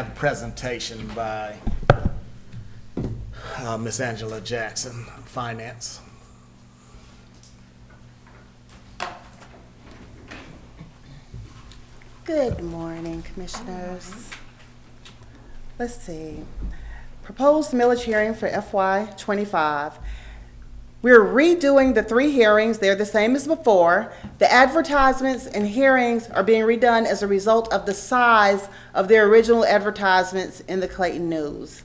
have a presentation by Miss Angela Jackson, Finance. Good morning, Commissioners. Let's see. Proposed millage hearing for FY25. We're redoing the 3 hearings. They're the same as before. The advertisements and hearings are being redone as a result of the size of their original advertisements in the Clayton News.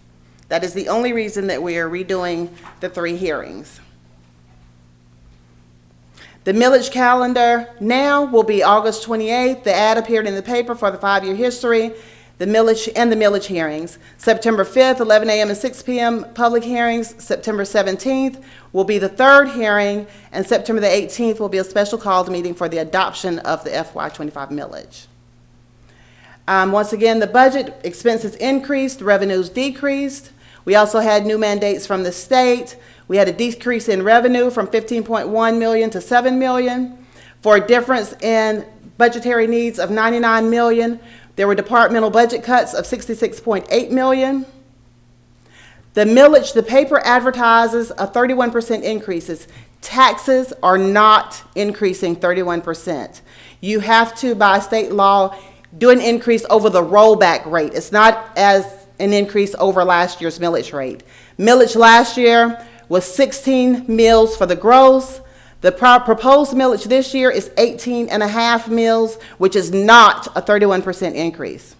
That is the only reason that we are redoing the 3 hearings. The millage calendar now will be August 28th. The ad appeared in the paper for the 5-year history, the millage and the millage hearings. September 5th, 11 a.m. and 6 p.m. public hearings. September 17th will be the 3rd hearing, and September the 18th will be a special called meeting for the adoption of the FY25 millage. Once again, the budget expenses increased, revenues decreased. We also had new mandates from the state. We had a decrease in revenue from $15.1 million to $7 million. For a difference in budgetary needs of $99 million, there were departmental budget cuts of $66.8 million. The millage, the paper advertises a 31% increases. Taxes are not increasing 31%. You have to, by state law, do an increase over the rollback rate. It's not as an increase over last year's millage rate. Millage last year was 16 mills for the gross. The proposed millage this year is 18.5 mills, which is not a 31% increase.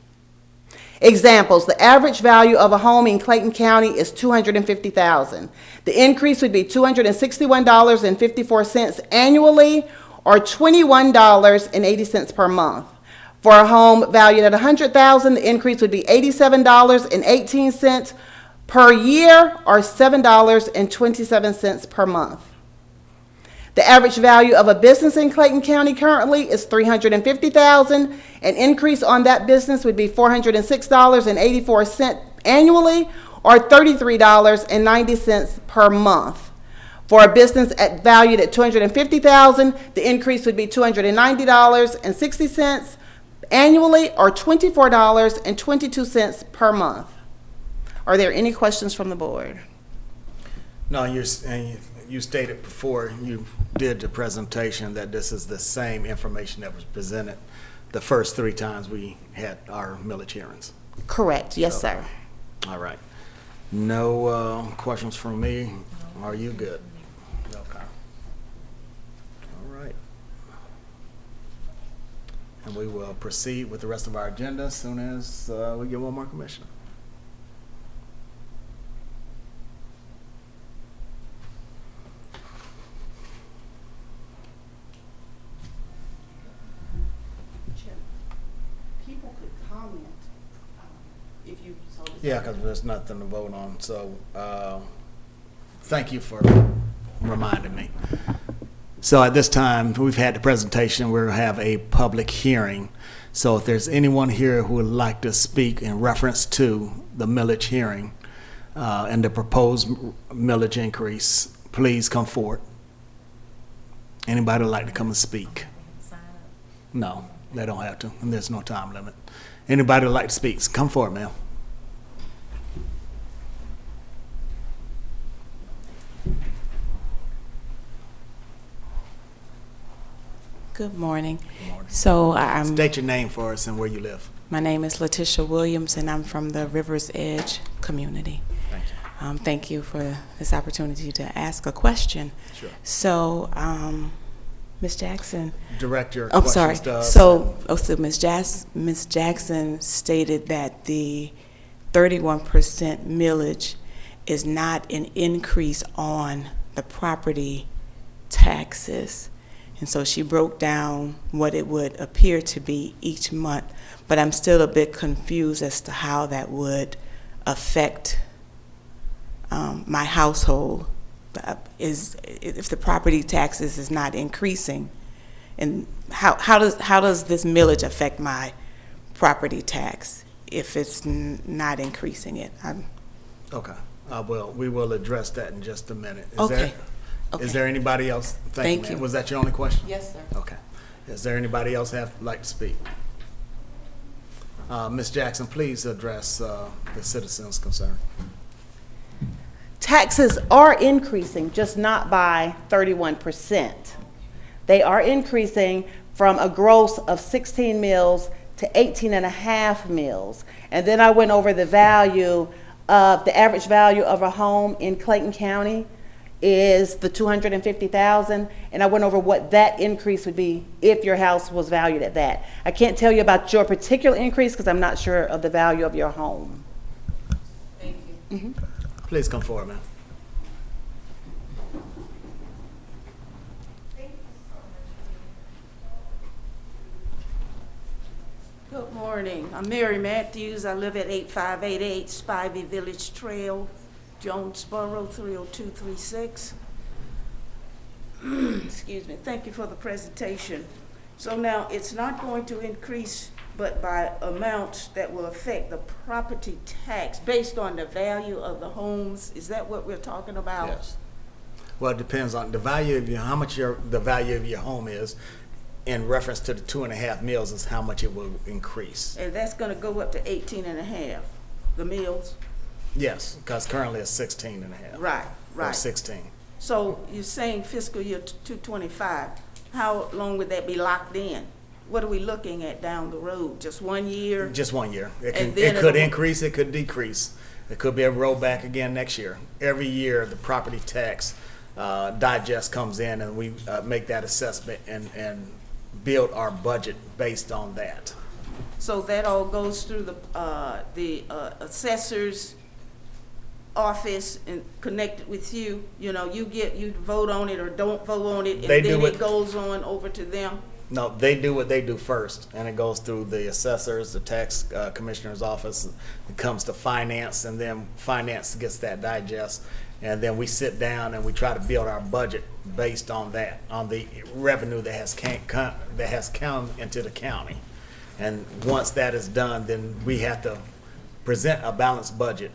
Examples: the average value of a home in Clayton County is $250,000. The increase would be $261.54 annually, or $21.80 per month. For a home valued at $100,000, the increase would be $87.18 per year, or $7.27 per month. The average value of a business in Clayton County currently is $350,000. An increase on that business would be $406.84 annually, or $33.90 per month. For a business valued at $250,000, the increase would be $290.60 annually, or $24.22 per month. Are there any questions from the board? No, you stated before you did the presentation that this is the same information that was presented the first 3 times we had our millage hearings. Correct. Yes, sir. All right. No questions from me. Are you good? Okay. All right. And we will proceed with the rest of our agenda as soon as we get one more commissioner. People could comment if you so desire. Yeah, because there's nothing to vote on. So thank you for reminding me. So at this time, we've had the presentation. We'll have a public hearing. So if there's anyone here who would like to speak in reference to the millage hearing and the proposed millage increase, please come forward. Anybody would like to come and speak? No, they don't have to, and there's no time limit. Anybody would like to speak, come forward, ma'am. Good morning. Good morning. So State your name for us and where you live. my name is Letitia Williams, and I'm from the Rivers Edge community. Thank you. Thank you for this opportunity to ask a question. Sure. So, Ms. Jackson. Direct your I'm questions sorry. to us. So Ms. Jackson stated that the 31% millage is not an increase on the property taxes. And so she broke down what it would appear to be each month, but I'm still a bit confused as to how that would affect my household. If the property taxes is not increasing, and how does this millage affect my property tax if it's not increasing it? Okay. We will address that in just a minute. Okay. Is there anybody else? Thank you. Was that your only question? Yes, sir. Okay. Is there anybody else like to speak? Ms. Jackson, please address the citizens' concern. Taxes are increasing, just not by 31%. They are increasing from a gross of 16 mills to 18 and a half mills. And then I went over the value of, the average value of a home in Clayton County is the 250,000, and I went over what that increase would be if your house was valued at that. I can't tell you about your particular increase because I'm not sure of the value of your home. Thank you. Please come forward, ma'am. Good morning. I'm Mary Matthews. I live at 8588 Spivey Village Trail, Jonesboro 30236. Excuse me. Thank you for the presentation. So now it's not going to increase, but by amounts that will affect the property tax based on the value of the homes. Is that what we're talking about? Yes. Well, it depends on the value of how much the value of your home is. In reference to the 2.5 mills is how much it will increase. And that's going to go up to 18 and a half, the mills? Yes, because currently it's 16 and a half. Right, Or right. 16. So you're saying fiscal year 225, how long would that be locked in? What are we looking at down the road? Just 1 year? Just 1 year. It And then could it'll- increase, it could decrease. It could be a rollback again next year. Every year, the property tax digest comes in, and we make that assessment and build our budget based on that. So that all goes through the assessor's office and connected with you? You know, you vote on it or don't vote on it, and They do then it- it goes on over to them? No, they do what they do first, and it goes through the assessors, the tax commissioner's office. It comes to finance, and then finance gets that digest, and then we sit down and we try to build our budget based on that, on the revenue that has come into the county. And once that is done, then we have to present a balanced budget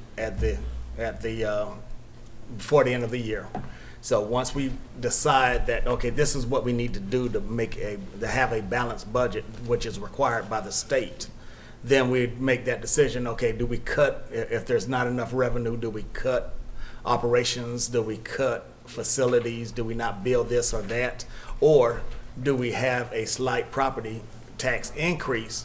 before the end of the year. So once we decide that, okay, this is what we need to do to have a balanced budget, which is required by the state, then we make that decision, okay, do we cut, if there's not enough revenue, do we cut operations, do we cut facilities, do we not build this or that? Or do we have a slight property tax increase,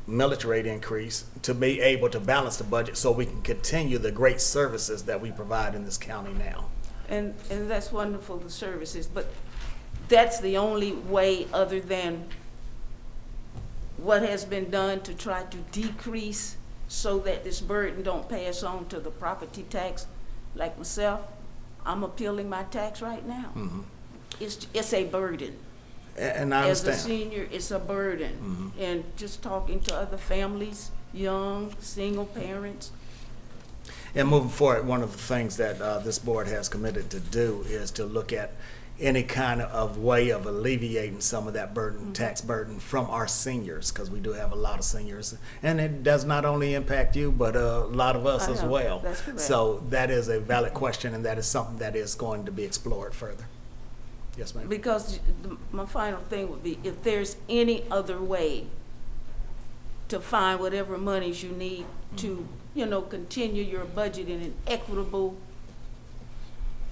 millage rate increase, to be able to balance the budget so we can continue the great services that we provide in this county now? And that's wonderful, the services, but that's the only way other than what has been done to try to decrease so that this burden don't pass on to the property tax. Like myself, I'm appealing my tax right now. Mm-hmm. It's a burden. And I As a understand. senior, it's a burden. Mm-hmm. And just talking to other families, young, single parents, And moving forward, one of the things that this board has committed to do is to look at any kind of way of alleviating some of that burden, tax burden from our seniors, because we do have a lot of seniors. And it does not only impact you, but a lot of us I as know. well. That's correct. So that is a valid question, and that is something that is going to be explored further. Yes, ma'am. because my final thing would be, if there's any other way to find whatever monies you need to, continue your budget in an equitable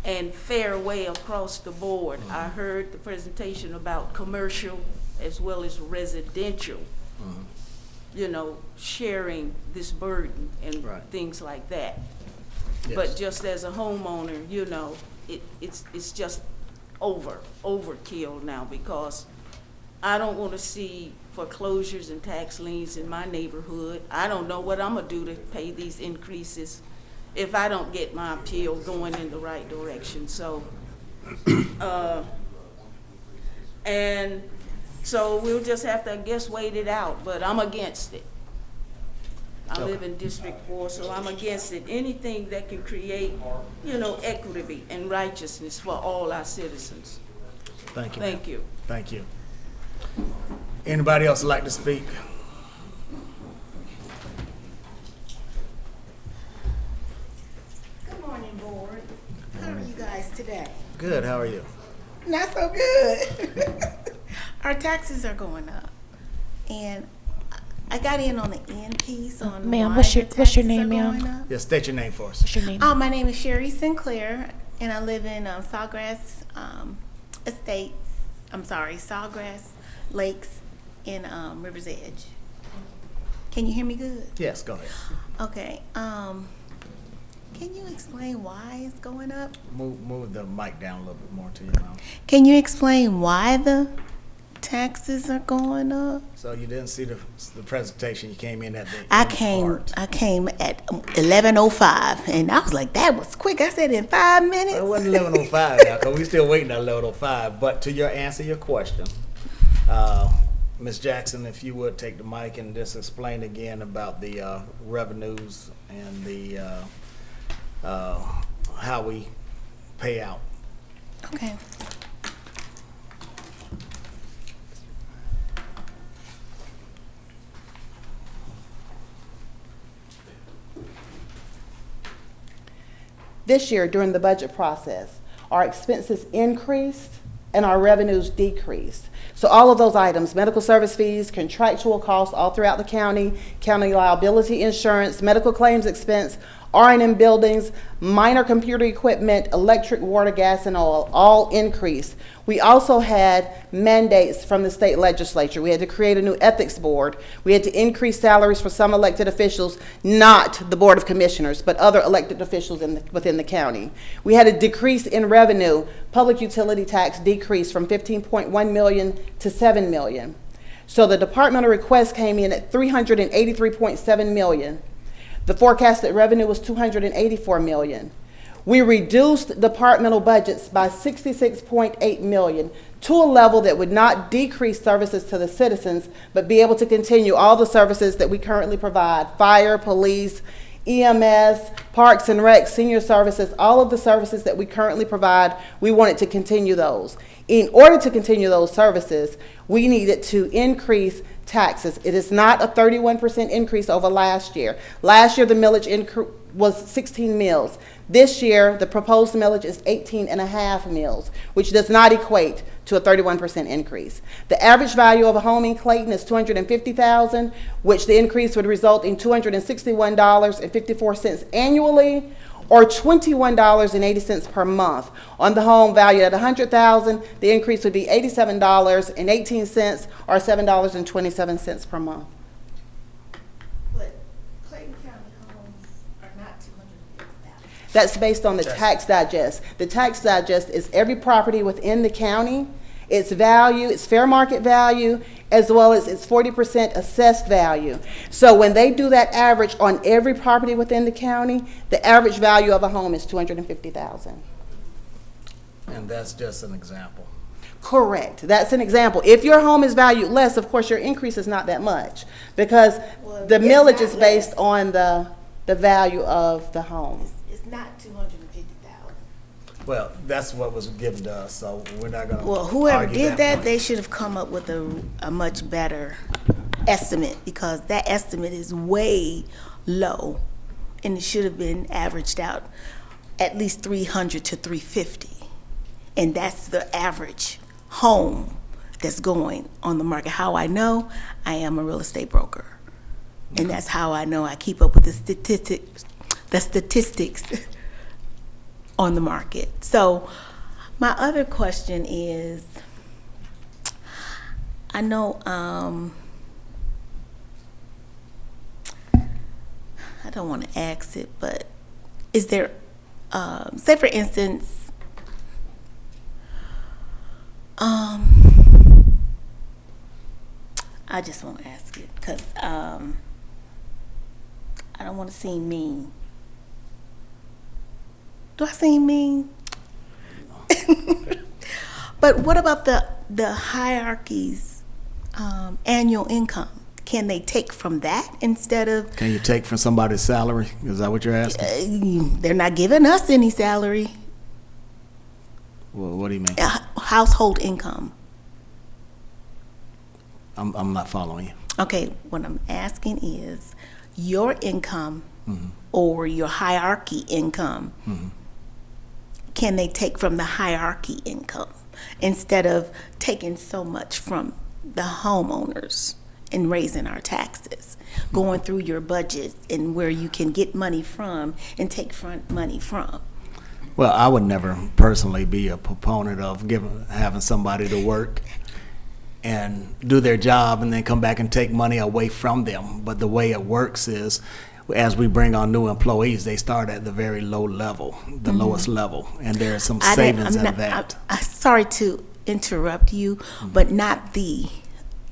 and fair way across the board. I heard the presentation about commercial as well as residential, sharing this burden and Right. things like that. Yes. But just as a homeowner, it's just overkill now, because I don't want to see foreclosures and tax liens in my neighborhood. I don't know what I'm gonna do to pay these increases if I don't get my appeal going in the right direction. So, and so we'll just have to, I guess, wait it out, but I'm against it. I live in District 4, so I'm against it. Anything that can create, equity and righteousness for all our citizens. Thank you. Thank you. Thank you. Anybody else like to speak? Good morning, board. How are you guys today? Good, how are you? Not so good. Our taxes are going up. And I got in on the end piece on Ma'am, why what's the your taxes name, are ma'am? going up. Yeah, state your name for us. What's your name? Oh, my name is Sherry Sinclair, and I live in Sawgrass Estates. Sawgrass Lakes in River's Edge. Can you hear me good? Yes, go ahead. Okay. Can you explain why it's going up? Move the mic down a little bit more to your mouth. Can you explain why the taxes are going up? So you didn't see the presentation. You came in at the I end came part. at 11:05, and I was like, that was quick. I said in 5 minutes. Well, it wasn't 11:05 now, because we're still waiting at 11:05. But to answer your question, Ms. Jackson, if you would take the mic and just explain again about the revenues and the how we pay out. Okay. This year, during the budget process, our expenses increased and our revenues decreased. So all of those items, medical service fees, contractual costs all throughout the county liability insurance, medical claims expense, R&M buildings, minor computer equipment, electric, water, gas, and oil, all increased. We also had mandates from the state legislature. We had to create a new ethics board. We had to increase salaries for some elected officials, not the Board of Commissioners, but other elected officials within the county. We had a decrease in revenue. Public utility tax decreased from 15.1 million to 7 million. So the departmental request came in at 383.7 million. The forecasted revenue was 284 million. We reduced departmental budgets by 66.8 million to a level that would not decrease services to the citizens, but be able to continue all the services that we currently provide: fire, police, EMS, Parks and Rec, senior services, all of the services that we currently provide. We wanted to continue those. In order to continue those services, we needed to increase taxes. It is not a 31% increase over last year. Last year, the millage was 16 mills. This year, the proposed millage is 18.5 mills, which does not equate to a 31% increase. The average value of a home in Clayton is $250,000, which the increase would result in $261.54 annually, or $21.80 per month. On the home valued at $100,000, the increase would be $87.18, or $7.27 per month. But Clayton County homes are not 250,000. That's based on the tax digest. The tax digest is every property within the county, its value, its fair market value, as well as its 40% assessed value. So when they do that average on every property within the county, the average value of a home is $250,000. And that's just an example. Correct. That's an example. If your home is valued less, of course, your increase is not that much, because Well, the it's millage not is based less. on the value of the home. It's not 250,000. Well, that's what was given to us, so we're not going to Well, whoever argue did that, point. they should have come up with a much better estimate, because that estimate is way low, and it should have been averaged out at least 300 to 350, and that's the average home that's going on the market. How I know? I am a real estate broker, and that's how I know. I keep up with the statistics on the market. So my other question is, I know I don't want to ask it, but is there, say for instance, I just want to ask it because I don't want to seem mean. Do I seem mean? But what about the hierarchy's annual income? Can they take from that instead of? Can you take from somebody's salary? Is that what you're asking? They're not giving us any salary. Well, what do you mean? Household income. I'm not following you. Okay, what I'm asking is your income or your hierarchy income. Can they take from the hierarchy income instead of taking so much from the homeowners in raising our taxes, going through your budget and where you can get money from and take money from. Well, I would never personally be a proponent of having somebody to work and do their job and then come back and take money away from them. But the way it works is, as we bring on new employees, they start at the very low level, the lowest level, and there's some savings in that. I'm sorry to interrupt you, but not the,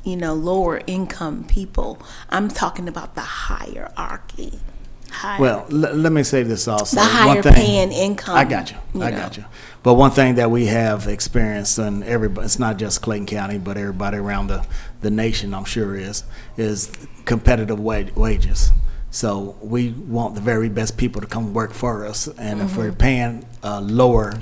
lower income people. I'm talking about the hierarchy. Well, let me say this also. The higher paying income. I got you. But one thing that we have experienced, and it's not just Clayton County, but everybody around the nation, I'm sure, is competitive wages. So we want the very best people to come work for us, and if we're paying a lower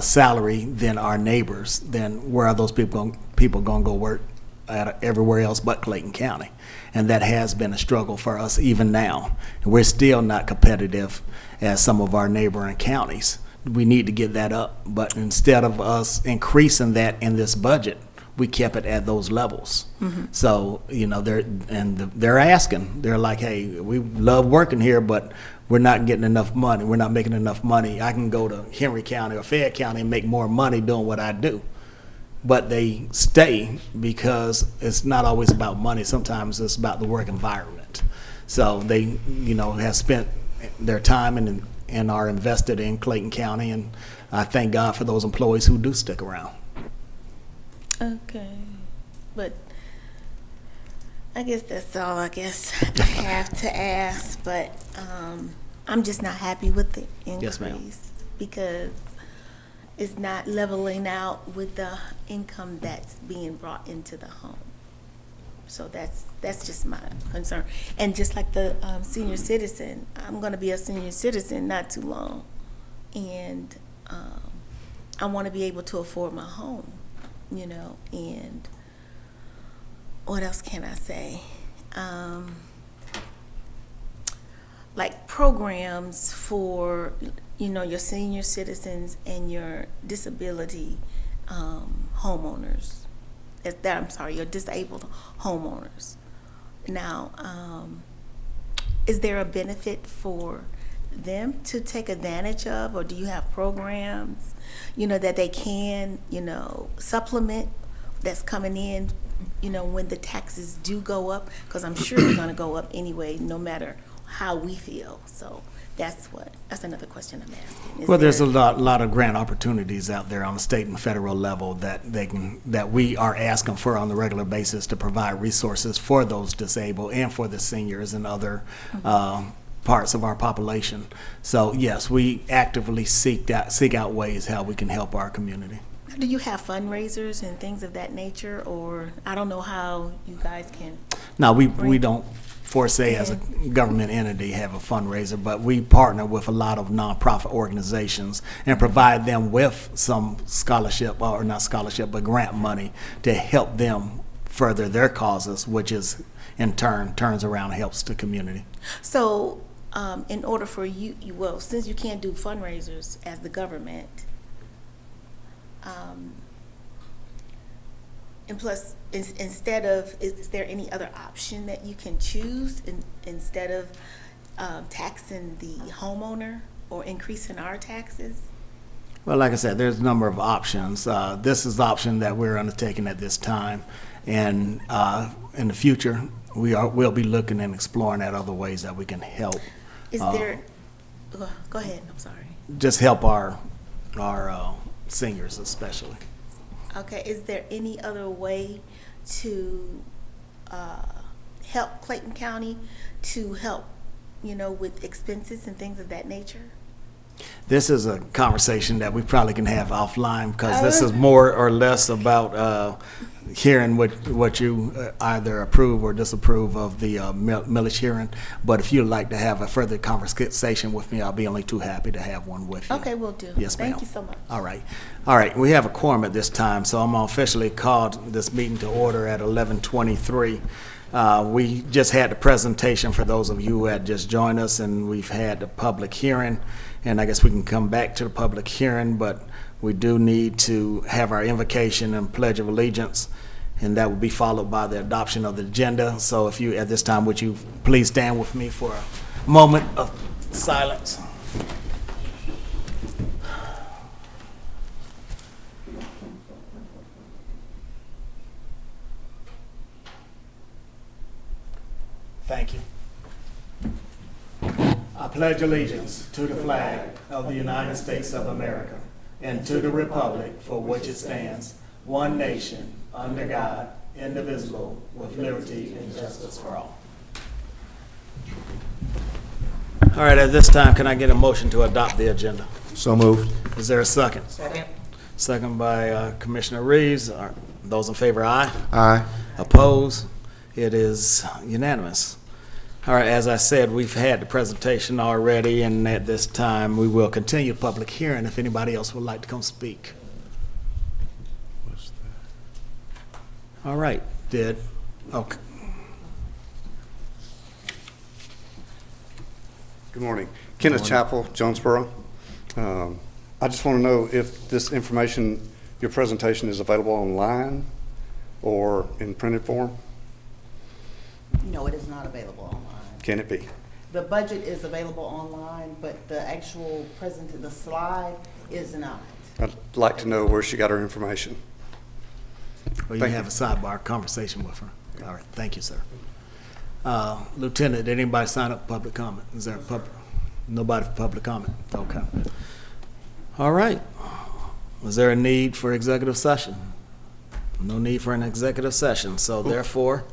salary than our neighbors, then where are those people going to go work everywhere else but Clayton County? And that has been a struggle for us even now. And we're still not competitive as some of our neighboring counties. We need to get that up, but instead of us increasing that in this budget, we kept it at those levels. So, they're asking. They're like, hey, we love working here, but we're not getting enough money. We're not making enough money. I can go to Henry County or Fayette County and make more money doing what I do. But they stay because it's not always about money. Sometimes it's about the work environment. So they, have spent their time and are invested in Clayton County, and I thank God for those employees who do stick around. Okay, but I guess that's all I have to ask, but I'm just not happy with the increase. Yes, ma'am. Because it's not leveling out with the income that's being brought into the home. So that's just my concern. And just like the senior citizen, I'm going to be a senior citizen not too long, and I want to be able to afford my home. And what else can I say? Like programs for, your senior citizens and your disability homeowners. Your disabled homeowners. Now, is there a benefit for them to take advantage of, or do you have programs, that they can, supplement that's coming in, when the taxes do go up? Because I'm sure they're going to go up anyway, no matter how we feel. So that's another question I'm asking. There's a lot of grant opportunities out there on the state and federal level that we are asking for on the regular basis to provide resources for those disabled and for the seniors and other parts of our population. So yes, we actively seek out ways how we can help our community. Do you have fundraisers and things of that nature, or I don't know how you guys can? No, we don't foresee as a government entity have a fundraiser, but we partner with a lot of nonprofit organizations and provide them with some scholarship, or not scholarship, but grant money to help them further their causes, which is in turn turns around and helps the community. So in order for you, since you can't do fundraisers as the government, and plus, is there any other option that you can choose instead of taxing the homeowner or increasing our taxes? Well, like I said, there's a number of options. This is the option that we're undertaking at this time, and in the future, we'll be looking and exploring at other ways that we can help. Is there? Go ahead. I'm sorry. Just help our seniors, especially. Okay. Is there any other way to help Clayton County to help, with expenses and things of that nature? This is a conversation that we probably can have offline, because this is more or less about hearing what you either approve or disapprove of the millage hearing. But if you'd like to have a further conversation with me, I'll be only too happy to have one with you. Okay, we'll do. Yes, ma'am. Thank you so much. All right. We have a quorum at this time, so I'm officially called this meeting to order at 11:23. We just had the presentation for those of you who had just joined us, and we've had the public hearing. And I guess we can come back to the public hearing, but we do need to have our invocation and pledge of allegiance. and that will be followed by the adoption of the agenda. So if you, at this time, would you please stand with me for a moment of silence? Thank you. I pledge allegiance to the flag of the United States of America and to the republic for which it stands, one nation, under God, indivisible, with liberty and justice for all. All right, at this time, can I get a motion to adopt the agenda? So moved. Is there a second? Second. Second by Commissioner Reeves. Those in favor, aye. Aye. Opposed? It is unanimous. All right, as I said, we've had the presentation already, and at this time, we will continue the public hearing if anybody else would like to come speak. All right, okay. Good morning. Kenneth Chappell, Jonesboro. I just want to know if this information, your presentation is available online or in printed form? No, it is not available online. Can it be? The budget is available online, but the actual the slide is not. I'd like to know where she got her information. Well, you Thank have a sidebar conversation with her. All right, thank you, sir. Lieutenant, did anybody sign up for public comment? Is there nobody for public comment? Okay. All right. Was there a need for executive session? No need for an executive session, so therefore,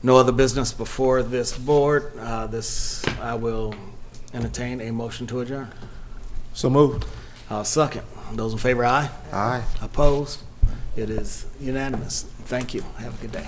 no other business before this board. I will entertain a motion to adjourn. So moved. I'll second. Those in favor, aye. Aye. Opposed? It is unanimous. Thank you. Have a good day.